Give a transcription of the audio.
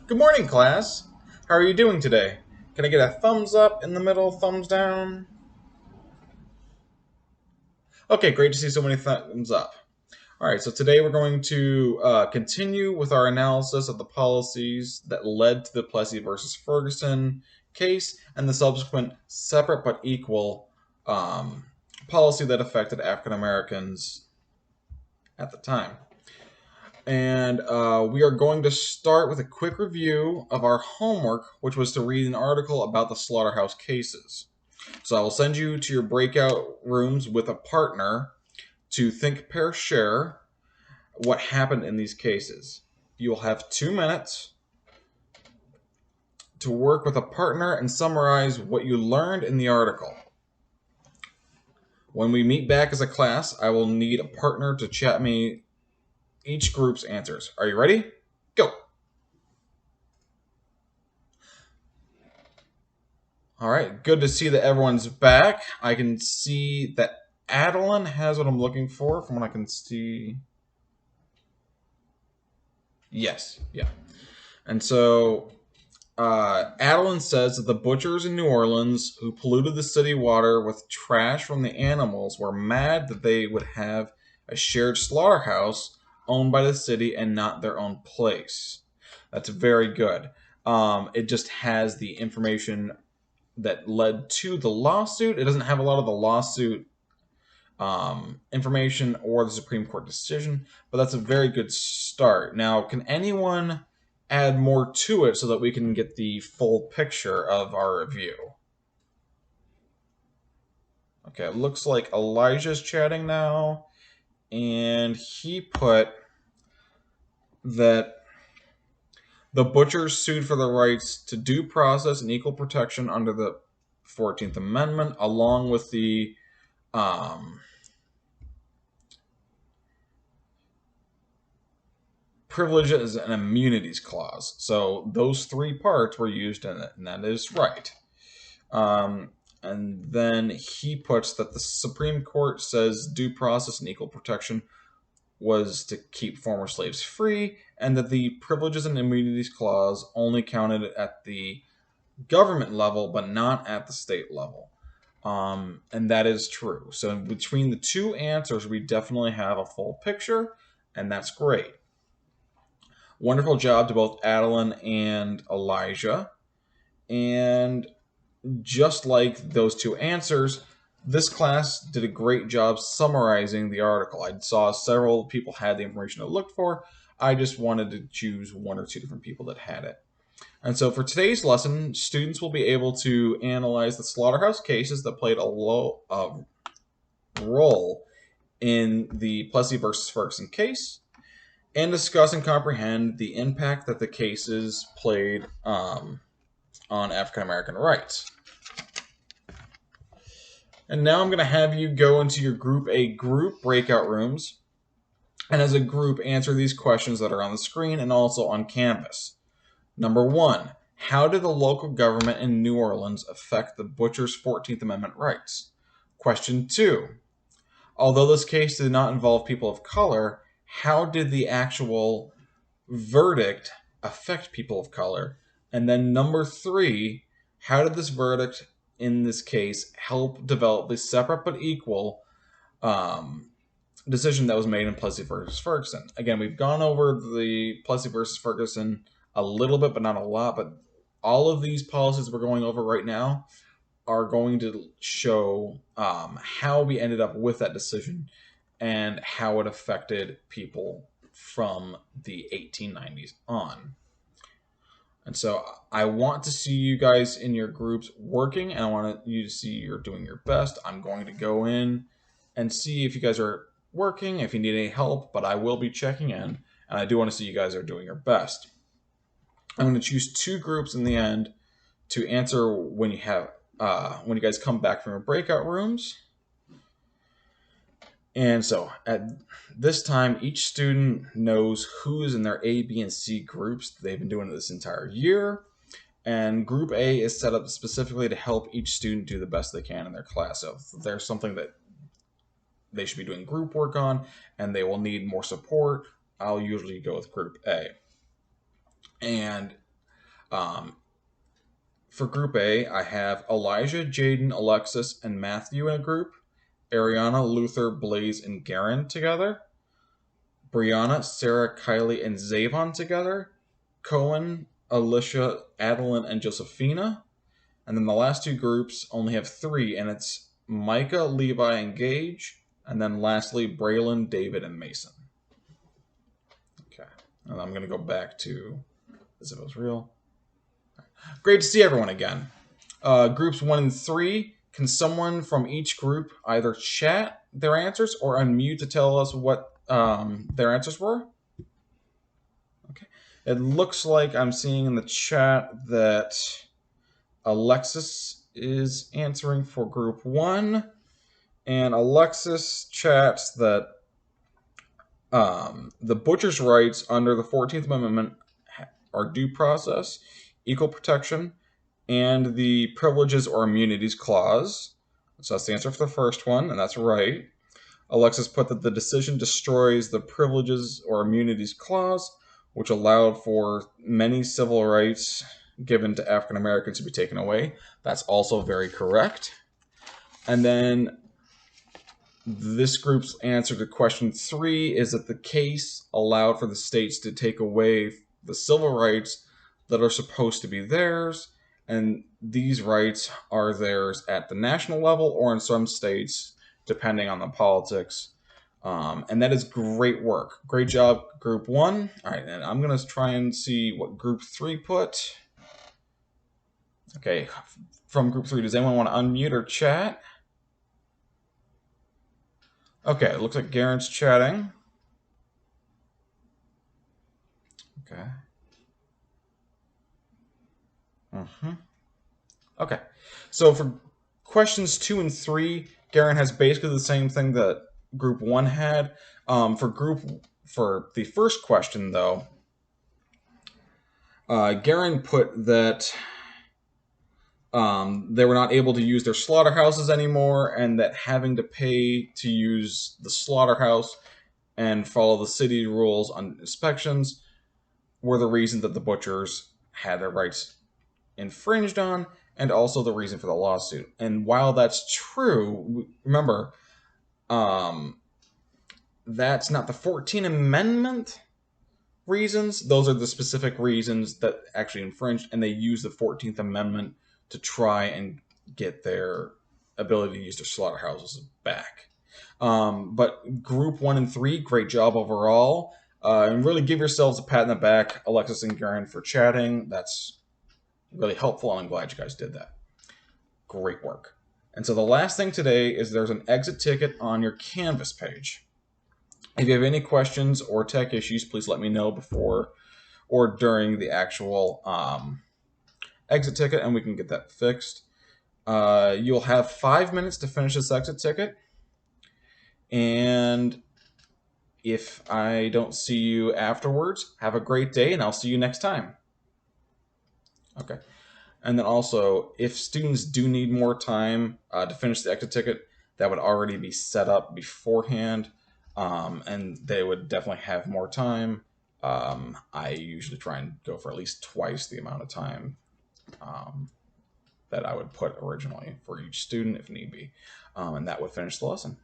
Good morning, class. How are you doing today? Can I get a thumbs up in the middle, thumbs down? Okay, great to see so many thumbs up. All right, so today we're going to continue with our analysis of the policies that led to the Plessy versus Ferguson case and the subsequent separate but equal policy that affected African Americans at the time. And we are going to start with a quick review of our homework, which was to read an article about the slaughterhouse cases. So I will send you to your breakout rooms with a partner to think, pair, share what happened in these cases. You will have 2 minutes to work with a partner and summarize what you learned in the article. When we meet back as a class, I will need a partner to chat me each group's answers. Are you ready? Go! All right, good to see that everyone's back. I can see that Adeline has what I'm looking for from what I can see. Yes, yeah. And so Adeline says that the butchers in New Orleans who polluted the city water with trash from the animals were mad that they would have a shared slaughterhouse owned by the city and not their own place. That's very good. It just has the information that led to the lawsuit. It doesn't have a lot of the lawsuit information or the Supreme Court decision, but that's a very good start. Now, can anyone add more to it so that we can get the full picture of our review? Okay, it looks like Elijah's chatting now, and he put that the butchers sued for the rights to due process and equal protection under the 14th Amendment, along with the privileges and immunities clause. So those three parts were used in it, and that is right. And then he puts that the Supreme Court says due process and equal protection was to keep former slaves free, and that the privileges and immunities clause only counted at the government level, but not at the state level. And that is true. So between the two answers, we definitely have a full picture, and that's great. Wonderful job to both Adeline and Elijah. And just like those two answers, this class did a great job summarizing the article. I saw several people had the information I looked for. I just wanted to choose one or two different people that had it. And so for today's lesson, students will be able to analyze the slaughterhouse cases that played a role in the Plessy versus Ferguson case, and discuss and comprehend the impact that the cases played on African American rights. And now I'm going to have you go into your Group A group breakout rooms, and as a group, answer these questions that are on the screen and also on Canvas. Number 1, how did the local government in New Orleans affect the butchers' 14th Amendment rights? Question 2, although this case did not involve people of color, how did the actual verdict affect people of color? And then number 3, how did this verdict in this case help develop the separate but equal decision that was made in Plessy versus Ferguson? Again, we've gone over the Plessy versus Ferguson a little bit, but not a lot. But all of these policies we're going over right now are going to show how we ended up with that decision and how it affected people from the 1890s on. And so I want to see you guys in your groups working, and I want you to see you're doing your best. I'm going to go in and see if you guys are working, if you need any help, but I will be checking in, and I do want to see you guys are doing your best. I'm going to choose 2 groups in the end to answer when you guys come back from your breakout rooms. And so at this time, each student knows who's in their A, B, and C groups. They've been doing it this entire year. And Group A is set up specifically to help each student do the best they can in their class. So if there's something that they should be doing group work on and they will need more support, I'll usually go with Group A. And Um, for Group A, I have Elijah, Jaden, Alexis, and Matthew in a group. Ariana, Luther, Blaze, and Garen together. Brianna, Sarah, Kylie, and Zavon together. Cohen, Alicia, Adeline, and Josephina. And then the last two groups only have three, and it's Micah, Levi, and Gage. And then lastly, Braylon, David, and Mason. Okay. And I'm going to go back to as if it was real. Great to see everyone again. Groups 1 and 3, can someone from each group either chat their answers or unmute to tell us what their answers were? Okay. It looks like I'm seeing in the chat that Alexis is answering for group 1, and Alexis chats that the butcher's rights under the 14th Amendment are due process, equal protection, and the privileges or immunities clause. So that's the answer for the first one, and that's right. Alexis put that the decision destroys the privileges or immunities clause, which allowed for many civil rights given to African Americans to be taken away. That's also very correct. And then this group's answer to question 3 is that the case allowed for the states to take away the civil rights that are supposed to be theirs, and these rights are theirs at the national level or in some states, depending on the politics. And that is great work. Great job, Group 1. All right, and I'm going to try and see what Group 3 put. Okay, from Group 3, does anyone want to unmute or chat? Okay, it looks like Garen's chatting. Okay. Okay. So for questions 2 and 3, Garen has basically the same thing that Group 1 had. For the first question, though, Garen put that they were not able to use their slaughterhouses anymore, and that having to pay to use the slaughterhouse and follow the city rules on inspections were the reason that the butchers had their rights infringed on, and also the reason for the lawsuit. And while that's true, remember, that's not the 14th Amendment reasons. Those are the specific reasons that actually infringed, and they use the 14th Amendment to try and get their ability to use their slaughterhouses back. But Group 1 and 3, great job overall. And really give yourselves a pat in the back, Alexis and Garen, for chatting. That's really helpful, and I'm glad you guys did that. Great work. And so the last thing today is there's an exit ticket on your Canvas page. If you have any questions or tech issues, please let me know before or during the actual exit ticket, and we can get that fixed. You'll have 5 minutes to finish this exit ticket. And if I don't see you afterwards, have a great day, and I'll see you next time. Okay. And then also, if students do need more time to finish the exit ticket, that would already be set up beforehand, and they would definitely have more time. I usually try and go for at least twice the amount of time that I would put originally for each student if need be, and that would finish the lesson.